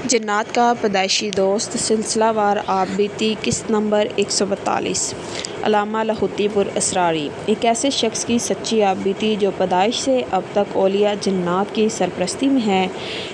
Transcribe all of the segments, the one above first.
جنات کا پیدائشی دوست سلسلہ وار آپ بیتی قسط نمبر 142 علامہ لاہوتی پر اسراری ایک ایسے شخص کی سچی آپ بیتی جو پیدائش سے اب تک اولیاء جنات کی سرپرستی میں ہے۔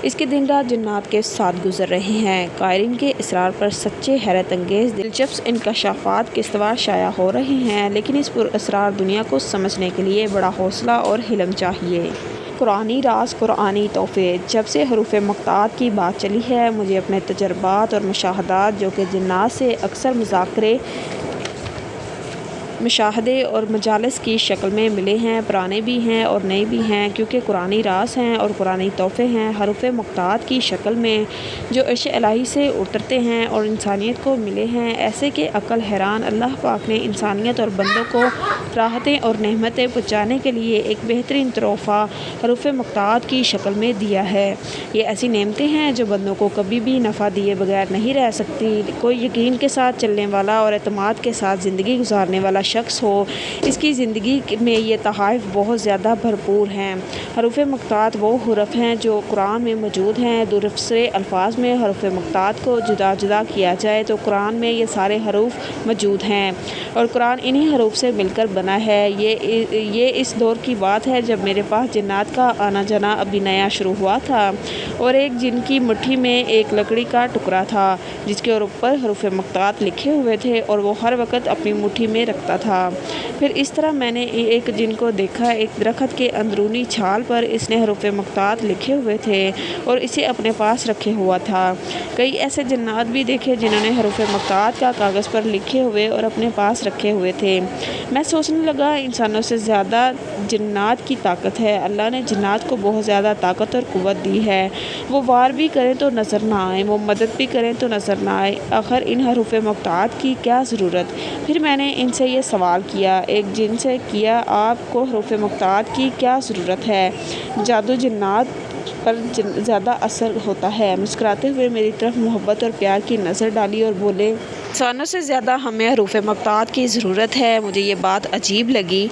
اس کے دن رات جنات کے ساتھ گزر رہے ہیں۔ قائرین کے اصرار پر سچے حیرت انگیز دلچسپ انکشافات قسطوار شائع ہو رہے ہیں، لیکن اس پر اسرار دنیا کو سمجھنے کے لیے بڑا حوصلہ اور حلم چاہیے۔ قرآنی راز، قرآنی تحفے۔ جب سے حروف مقطعات کی بات چلی ہے، مجھے اپنے تجربات اور مشاہدات جو کہ جنات سے اکثر مشاہدے اور مجالس کی شکل میں ملے ہیں، پرانے بھی ہیں اور نئے بھی ہیں، کیونکہ قرآنی راز ہیں اور قرآنی تحفے ہیں، حروف مقطعات کی شکل میں جو عرش الہی سے اترتے ہیں اور انسانیت کو ملے ہیں، ایسے کہ عقل حیران۔ اللہ پاک نے انسانیت اور بندوں کو راحتیں اور نعمتیں پہنچانے کے لیے ایک بہترین تحفہ حروف مقطعات کی شکل میں دیا ہے۔ یہ ایسی نعمتیں ہیں جو بندوں کو کبھی بھی نفع دیے بغیر نہیں رہ سکتی۔ کوئی یقین کے ساتھ چلنے والا اور اعتماد کے ساتھ زندگی گزارنے والا شخص ہو، اس کی زندگی میں یہ تحائف بہت زیادہ بھرپور ہیں۔ حروف مقطعات وہ حروف ہیں جو قرآن میں موجود ہیں۔ دوسرے الفاظ میں حروف مقطعات کو جدا جدا کیا جائے تو قرآن میں یہ سارے حروف موجود ہیں اور قرآن انہی حروف سے مل کر بنا ہے۔ یہ اس دور کی بات ہے جب میرے پاس جنات کا آنا جانا ابھی نیا شروع ہوا تھا اور ایک جن کی مٹھی میں ایک لکڑی کا ٹکڑا تھا جس کے اوپر حروف مقطعات لکھے ہوئے تھے اور وہ ہر وقت اپنی مٹھی میں رکھتا تھا۔ پھر اس طرح میں نے ایک جن کو دیکھا، ایک درخت کے اندرونی چھال پر اس نے حروف مقطعات لکھے ہوئے تھے اور اسے اپنے پاس رکھے ہوا تھا۔ کئی ایسے جنات بھی دیکھے جنہوں نے حروف مقطعات کا کاغذ پر لکھے ہوئے اور اپنے پاس رکھے ہوئے تھے۔ میں سوچنے لگا انسانوں سے زیادہ جنات کی طاقت ہے۔ اللہ نے جنات کو بہت زیادہ طاقت اور قوت دی ہے۔ وہ وار بھی کریں تو نظر نہ آئے، وہ مدد بھی کریں تو نظر نہ آئے، آخر ان حروف مقطعات کی کیا ضرورت؟ پھر میں نے ان سے یہ سوال کیا، ایک جن سے کیا، آپ کو حروف مقطعات کی کیا ضرورت ہے؟ جادو جنات پر زیادہ اثر ہوتا ہے۔ مسکراتے ہوئے میری طرف محبت اور پیار کی نظر ڈالی اور بولے، انسانوں سے زیادہ ہمیں حروف مقطعات کی ضرورت ہے۔ مجھے یہ بات عجیب لگی۔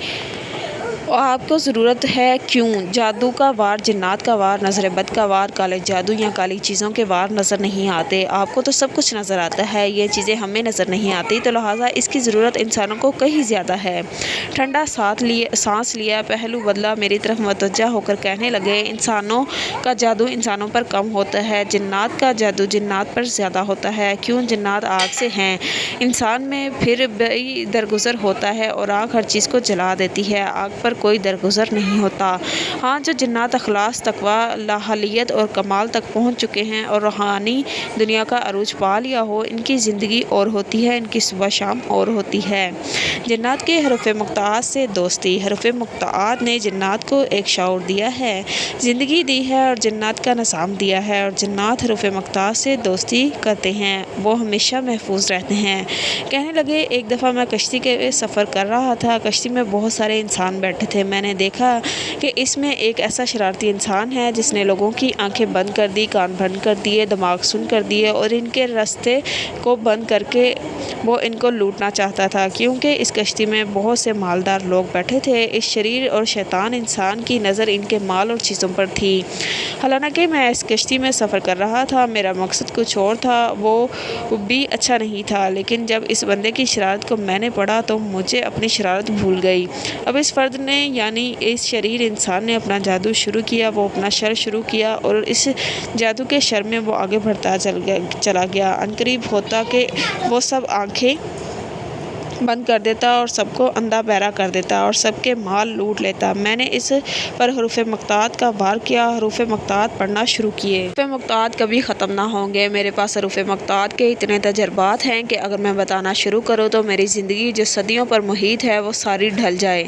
آپ کو ضرورت ہے کیوں؟ جادو کا وار، جنات کا وار، نظر بد کا وار، کالے جادو یا کالی چیزوں کے وار نظر نہیں آتے۔ آپ کو تو سب کچھ نظر آتا ہے، یہ چیزیں ہمیں نظر نہیں آتی، تو لہٰذا اس کی ضرورت انسانوں کو کہیں زیادہ ہے۔ ٹھنڈا سانس لیا، پہلو بدلا، میری طرف متوجہ ہو کر کہنے لگے، انسانوں کا جادو انسانوں پر کم ہوتا ہے، جنات کا جادو جنات پر زیادہ ہوتا ہے۔ کیوں؟ جنات آگ سے ہیں، انسان میں پھر بھی درگزر ہوتا ہے اور آگ ہر چیز کو جلا دیتی ہے، آگ پر کوئی درگزر نہیں ہوتا۔ ہاں، جو جنات اخلاص، تقویٰ، لاحالیت اور کمال تک پہنچ چکے ہیں اور روحانی دنیا کا عروج پا لیا ہو، ان کی زندگی اور ہوتی ہے، ان کی صبح شام اور ہوتی ہے۔ جنات کے حروف مقطعات سے دوستی۔ حروف مقطعات نے جنات کو ایک شعور دیا ہے، زندگی دی ہے اور جنات کا نظام دیا ہے، اور جنات حروف مقطعات سے دوستی کرتے ہیں، وہ ہمیشہ محفوظ رہتے ہیں۔ کہنے لگے، ایک دفعہ میں کشتی کے سفر کر رہا تھا، کشتی میں بہت سارے انسان بیٹھے تھے، میں نے دیکھا کہ اس میں ایک ایسا شرارتی انسان ہے جس نے لوگوں کی آنکھیں بند کر دی، کان بند کر دیے، دماغ سن کر دیے اور ان کے راستے کو بند کر کے وہ ان کو لوٹنا چاہتا تھا، کیونکہ اس کشتی میں بہت سے مالدار لوگ بیٹھے تھے۔ اس شریر اور شیطان انسان کی نظر ان کے مال اور چیزوں پر تھی۔ حالانکہ میں اس کشتی میں سفر کر رہا تھا، میرا مقصد کچھ اور تھا، وہ بھی اچھا نہیں تھا، لیکن جب اس بندے کی شرارت کو میں نے پڑھا تو مجھے اپنی شرارت بھول گئی۔ اب اس فرد نے، یعنی اس شریر انسان نے اپنا جادو شروع کیا، وہ اپنا شر شروع کیا اور اس جادو کے شر میں وہ آگے بڑھتا چلا گیا۔ عنقریب ہوتا کہ وہ سب آنکھیں بند کر دیتا اور سب کو اندھا بہرا کر دیتا اور سب کے مال لوٹ لیتا۔ میں نے اس پر حروف مقطعات کا وار کیا، حروف مقطعات پڑھنا شروع کیے۔ حروف مقطعات کبھی ختم نہ ہوں گے۔ میرے پاس حروف مقطعات کے اتنے تجربات ہیں کہ اگر میں بتانا شروع کروں تو میری زندگی جو صدیوں پر محیط ہے وہ ساری ڈھل جائے،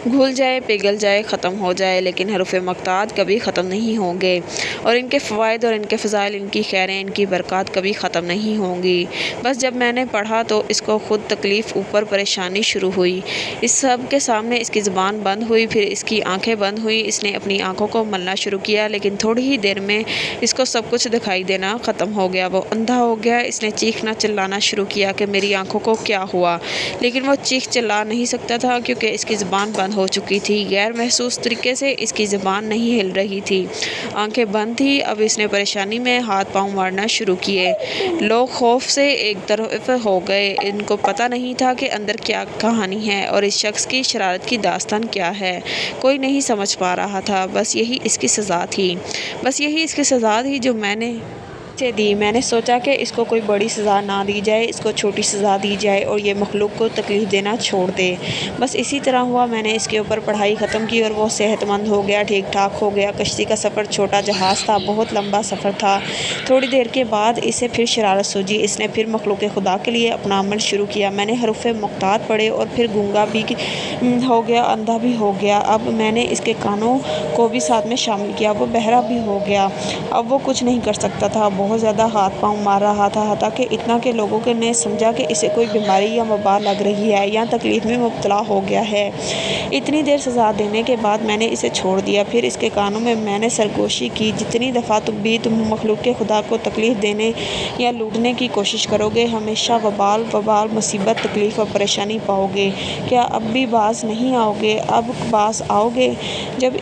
گھل جائے، پگھل جائے، ختم ہو جائے، لیکن حروف مقطعات کبھی ختم نہیں ہوں گے اور ان کے فوائد اور ان کے فضائل، ان کی خیریں، ان کی برکات کبھی ختم نہیں ہوں گی۔ بس جب میں نے پڑھا تو اس کو خود تکلیف اوپر اوپر پریشانی شروع ہوئی۔ اس سب کے سامنے اس کی زبان بند ہوئی، پھر اس کی آنکھیں بند ہوئیں۔ اس نے اپنی آنکھوں کو ملنا شروع کیا، لیکن تھوڑی ہی دیر میں اس کو سب کچھ دکھائی دینا ختم ہو گیا۔ وہ اندھا ہو گیا۔ اس نے چیخنا چلانا شروع کیا کہ میری آنکھوں کو کیا ہوا، لیکن وہ چیخ چلا نہیں سکتا تھا کیونکہ اس کی زبان بند ہو چکی تھی۔ غیر محسوس طریقے سے اس کی زبان نہیں ہل رہی تھی، آنکھیں بند تھیں۔ اب اس نے پریشانی میں ہاتھ پاؤں مارنا شروع کیے۔ لوگ خوف سے ایک طرف ہو گئے۔ ان کو پتہ نہیں تھا کہ اندر کیا کہانی ہے اور اس شخص کی شرارت کی داستان کیا ہے۔ کوئی نہیں سمجھ پا رہا تھا۔ بس یہی اس کی سزا تھی، جو میں نے اسے دی۔ میں نے سوچا کہ اس کو کوئی بڑی سزا نہ دی جائے، اس کو چھوٹی سزا دی جائے اور یہ مخلوق کو تکلیف دینا چھوڑ دے۔ بس اسی طرح ہوا۔ میں نے اس کے اوپر پڑھائی ختم کی اور وہ صحت مند ہو گیا، ٹھیک ٹھاک ہو گیا۔ کشتی کا سفر چھوٹا جہاز تھا، بہت لمبا سفر تھا۔ تھوڑی دیر کے بعد اسے پھر شرارت سوجی۔ اس نے پھر مخلوق خدا کے لیے اپنا عمل شروع کیا۔ میں نے حروف مقطعات پڑھے اور پھر گونگا بھی ہو گیا، اندھا بھی ہو گیا۔ اب میں نے اس کے کانوں کو بھی ساتھ میں شامل کیا، وہ بہرا بھی ہو گیا۔ اب وہ کچھ نہیں کر سکتا تھا، بہت زیادہ ہاتھ پاؤں مار رہا تھا، حتیٰ کہ اتنا کہ لوگوں نے سمجھا کہ اسے کوئی بیماری یا وبا لگ رہی ہے یا تکلیف میں مبتلا ہو گیا ہے۔ اتنی دیر سزا دینے کے بعد میں نے اسے چھوڑ دیا۔ پھر اس کے کانوں میں نے سرگوشی کی، جتنی دفعہ تم مخلوق خدا کو تکلیف دینے یا لوٹنے کی کوشش کرو گے، ہمیشہ وبال، مصیبت، تکلیف اور پریشانی پاؤ گے۔ کیا اب بھی باز نہیں آؤ گے؟ اب باز آؤ گے جب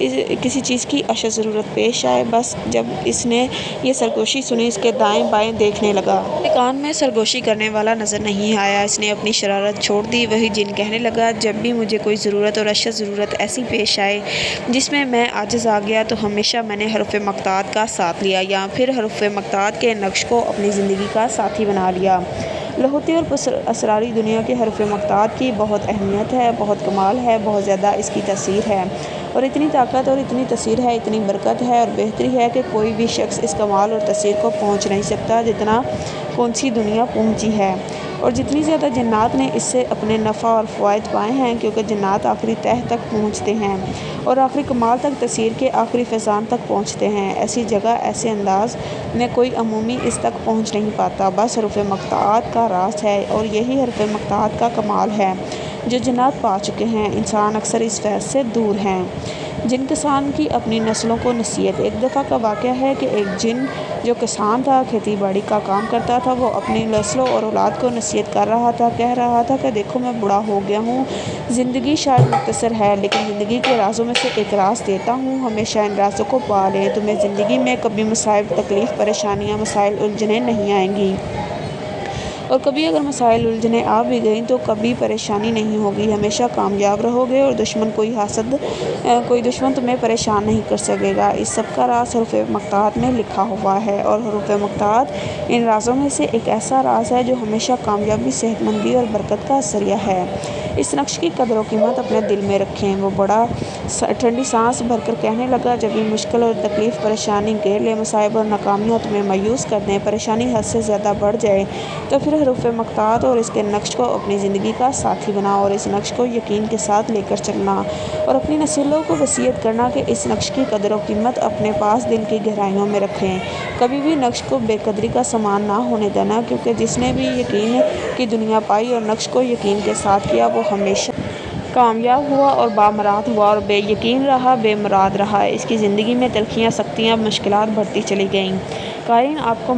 کسی چیز کی اشد ضرورت پیش آئے۔ بس جب اس نے یہ سرگوشی سنی، اس کے دائیں بائیں دیکھنے لگا۔ میرے کان میں سرگوشی کرنے والا نظر نہیں آیا۔ اس نے اپنی شرارت چھوڑ دی۔ وہی جن کہنے لگا، جب بھی مجھے کوئی ضرورت اور اشد ضرورت ایسی پیش آئے جس میں میں عاجز آ گیا تو ہمیشہ میں نے حروف مقطعات کا ساتھ لیا یا پھر حروف مقطعات کے نقش کو اپنی زندگی کا ساتھی بنا لیا۔ لاہوتی اور اسراری دنیا کے حروف مقطعات کی بہت اہمیت ہے، بہت کمال ہے، بہت زیادہ اس کی تاثیر ہے اور اتنی طاقت اور اتنی تاثیر ہے، اتنی برکت ہے اور بہتری ہے کہ کوئی بھی شخص اس کمال اور تاثیر کو پہنچ نہیں سکتا جتنا کون سی دنیا پہنچی ہے اور جتنی زیادہ جنات نے اس سے اپنے نفع اور فوائد پائے ہیں، کیونکہ جنات آخری تہہ تک پہنچتے ہیں اور آخری کمال تک، تاثیر کے آخری فیضان تک پہنچتے ہیں۔ ایسی جگہ، ایسے انداز میں کوئی عمومی اس تک پہنچ نہیں پاتا۔ بس حروف مقطعات کا راز ہے اور یہی حروف مقطعات کا کمال ہے جو جنات پا چکے ہیں۔ انسان اکثر اس فیض سے دور ہیں۔ جن کسان کی اپنی نسلوں کو نصیحت۔ ایک دفعہ کا واقعہ ہے کہ ایک جن جو کسان تھا، کھیتی باڑی کا کام کرتا تھا، وہ اپنی نسلوں اور اولاد کو نصیحت کر رہا تھا، کہہ رہا تھا کہ دیکھو میں بوڑھا ہو گیا ہوں، زندگی شاید مختصر ہے، لیکن زندگی کے رازوں میں سے ایک راز دیتا ہوں، ہمیشہ ان رازوں کو پا لیں، تمہیں زندگی میں کبھی مصائب، تکلیف، پریشانیاں، مسائل، الجھنیں نہیں آئیں گی اور کبھی اگر مسائل، الجھنیں آ بھی گئیں تو کبھی پریشانی نہیں ہوگی، ہمیشہ کامیاب رہو گے اور کوئی دشمن تمہیں پریشان نہیں کر سکے گا۔ اس سب کا راز حروف مقطعات میں لکھا ہوا ہے اور حروف مقطعات ان رازوں میں سے ایک ایسا راز ہے جو ہمیشہ کامیابی، صحت مندی اور برکت کا ذریعہ ہے۔ اس نقش کی قدر و قیمت اپنے دل میں رکھیں۔ وہ بڑا ٹھنڈی سانس بھر کر کہنے لگا، جب یہ مشکل اور تکلیف، پریشانی گھیر لے، مصائب اور ناکامیاں تمہیں مایوس کر دیں، پریشانی حد سے زیادہ بڑھ جائے، تو پھر حروف مقطعات اور اس کے نقش کو اپنی زندگی کا ساتھی بناؤ اور اس نقش کو یقین کے ساتھ لے کر چلنا اور اپنی نسلوں کو وصیت کرنا کہ اس نقش کی قدر و قیمت اپنے پاس دل کی گہرائیوں میں رکھیں۔ کبھی بھی نقش کو بے قدری کا سامان نہ ہونے دینا، کیونکہ جس نے بھی یقین کی دنیا پائی اور نقش کو یقین کے ساتھ کیا، وہ ہمیشہ کامیاب ہوا اور بامراد ہوا اور بے یقین رہا، بے مراد رہا۔ اس کی زندگی میں تلخیاں، سختیاں، مشکلات بڑھتی چلی گئیں۔ قائرین آپ کو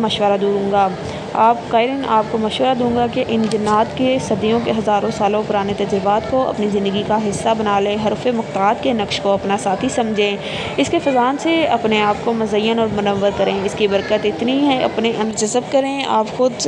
مشورہ دوں گا کہ ان جنات کے صدیوں کے، ہزاروں سالوں پرانے تجربات کو اپنی زندگی کا حصہ بنا لیں، حروف مقطعات کے نقش کو اپنا ساتھی سمجھیں، اس کے فیضان سے اپنے آپ کو مزین اور منور کریں، اس کی برکت اتنی ہے اپنے اندر جذب کریں، آپ خود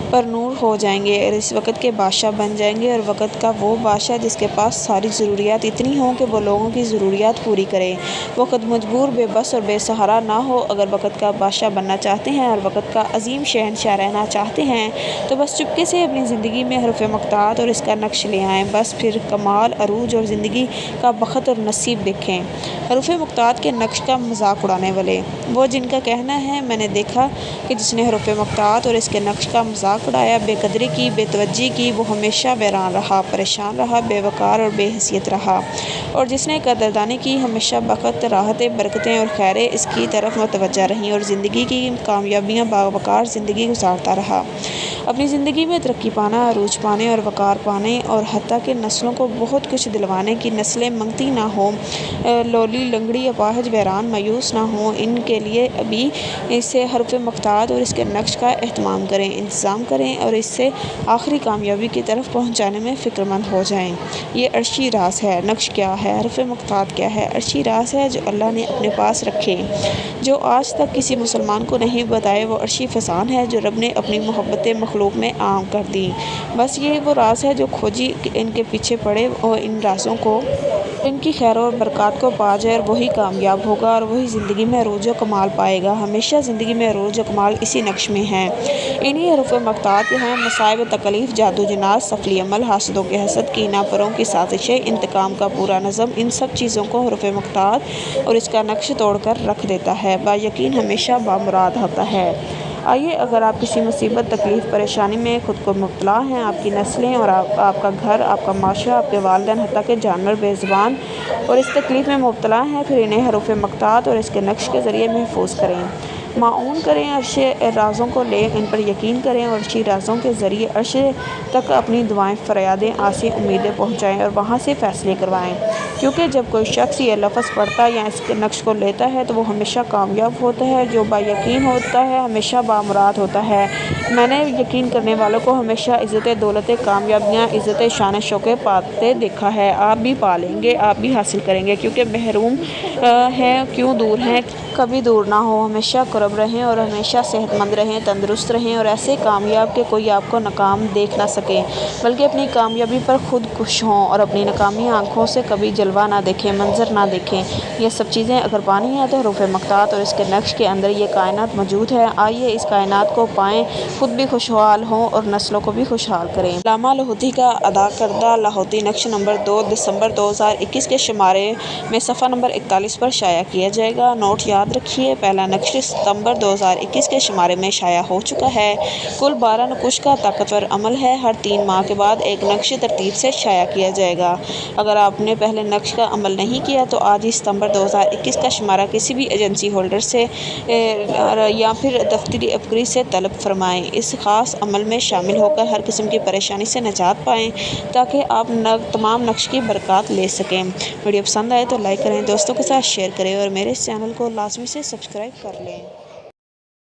پر نور ہو جائیں گے اور اس وقت کے بادشاہ بن جائیں گے، اور وقت کا وہ بادشاہ جس کے پاس ساری ضروریات اتنی ہوں کہ وہ لوگوں کی ضروریات پوری کرے، وہ خود مجبور، بے بس اور بے سہارا نہ ہو۔ اگر وقت کا بادشاہ بننا چاہتے ہیں اور وقت کا عظیم شہنشاہ رہنا چاہتے ہیں تو بس چپکے سے اپنی زندگی میں حروف مقطعات اور اس کا نقش لے آئیں، بس پھر کمال، عروج اور زندگی کا بخت اور نصیب دیکھیں۔ حروف مقطعات کے نقش کا مذاق اڑانے والے۔ وہ جن کا کہنا ہے، میں نے دیکھا کہ جس نے حروف مقطعات اور اس کے نقش کا مذاق اڑایا، بے قدری کی، بے توجہی کی، وہ ہمیشہ ویران رہا، پریشان رہا، بے وقار اور بے حیثیت رہا، اور جس نے قدردانی کی، ہمیشہ بخت، راحتیں، برکتیں اور خیریں اس کی طرف متوجہ رہیں اور زندگی کی کامیابیاں باوقار زندگی گزار گزارتا رہا۔ اپنی زندگی میں ترقی پانا، عروج پانے اور وقار پانے اور حتیٰ کہ نسلوں کو بہت کچھ دلوانے کی نسلیں منگتی نہ ہوں، لولی لنگڑی اپاہج ویران مایوس نہ ہوں، ان کے لیے ابھی سے حرف مقطعات اور اس کے نقش کا اہتمام کریں، انتظام کریں اور اس سے آخری کامیابی کی طرف پہنچانے میں فکر مند ہو جائیں۔ یہ عرشی راز ہے۔ نقش کیا ہے؟ حرف مقطعات کیا ہے؟ عرشی راز ہے جو اللہ نے اپنے پاس رکھے، جو آج تک کسی مسلمان کو نہیں بتائے۔ وہ عرشی فسان ہے جو رب نے اپنی محبت مخلوق میں عام کر دی۔ بس یہ وہ راز ہے جو کھوجی ان کے پیچھے پڑے اور ان رازوں کو، ان کی خیر اور برکات کو پا جائے، اور وہی کامیاب ہوگا اور وہی زندگی میں عروج و کمال پائے گا۔ ہمیشہ زندگی میں عروج و کمال اسی نقش میں ہے، انہی حروف مقطعات ہیں۔ مصائب تکالیف، جاد و جنات، سفلی عمل، حاسدوں کے حسد، کینہ پروں کی سازشیں، انتقام کا پورا نظم، ان سب چیزوں کو حروف مقطعات اور اس کا نقش توڑ کر رکھ دیتا ہے، با یقین ہمیشہ بامراد ہوتا ہے۔ آئیے، اگر آپ کسی مصیبت، تکلیف، پریشانی میں خود کو مبتلا ہیں، آپ کی نسلیں اور آپ کا گھر، آپ کا معاشرہ، آپ کے والدین، حتیٰ کہ جانور بے زبان اور اس تکلیف میں مبتلا ہیں، پھر انہیں حروف مقطعات اور اس کے نقش کے ذریعے محفوظ کریں، معاون کریں، عرش رازوں کو لیں، ان پر یقین کریں اور عرشی رازوں کے ذریعے عرش تک اپنی دعائیں، فریادیں، آسیں، امیدیں پہنچائیں اور وہاں سے فیصلے کروائیں، کیونکہ جب کوئی شخص یہ لفظ پڑھتا یا اس کے نقش کو لیتا ہے تو وہ ہمیشہ کامیاب ہوتا ہے، جو با یقین ہوتا ہے ہمیشہ بامراد ہوتا ہے۔ میں نے یقین کرنے والوں کو ہمیشہ عزت، دولت، کامیابیاں، عزت، شان شوکت پاتے دیکھا ہے۔ آپ بھی پالیں گے، آپ بھی حاصل کریں گے، کیونکہ محروم ہیں کیوں دور ہیں، کبھی دور نہ ہو، ہمیشہ قرب رہیں اور ہمیشہ صحت مند رہیں، تندرست رہیں اور ایسے کامیاب کہ کوئی آپ کو ناکام دیکھ نہ سکے، بلکہ اپنی کامیابی پر خود خوش ہوں اور اپنی ناکامی آنکھوں سے کبھی جلوہ نہ دیکھیں، منظر نہ دیکھیں۔ یہ سب چیزیں اگر پانی ہیں تو حروف مقطعات اور اس کے نقش کے اندر یہ کائنات موجود ہے۔ آئیے اس کائنات کو پائیں، خود بھی خوشحال ہوں اور نسلوں کو بھی خوشحال کریں۔ علامہ لاہوتی کا ادا کردہ لاہوتی نقش نمبر 2 دسمبر 2021 کے شمارے میں صفحہ نمبر 41 پر شائع کیا جائے گا۔ نوٹ یاد رکھیے، پہلا نقش ستمبر 2021 کے شمارے میں شائع ہو چکا ہے۔ کل 12 نقوش کا طاقتور عمل ہے۔ ہر 3 ماہ کے بعد ایک نقش ترتیب سے شائع کیا جائے گا۔ اگر آپ نے پہلے نقش کا عمل نہیں کیا تو آج ہی ستمبر 2021 کا شمارہ کسی بھی ایجنسی ہولڈر سے یا پھر دفتری ابکری سے طلب فرمائیں۔ اس خاص عمل میں شامل ہو کر ہر قسم کی پریشانی سے نجات پائیں تاکہ آپ تمام نقش کی برکات لے سکیں۔ ویڈیو پسند آئے تو لائک کریں، دوستوں کے ساتھ شیئر کریں اور میرے اس چینل کو لازمی سے سبسکرائب کر لیں۔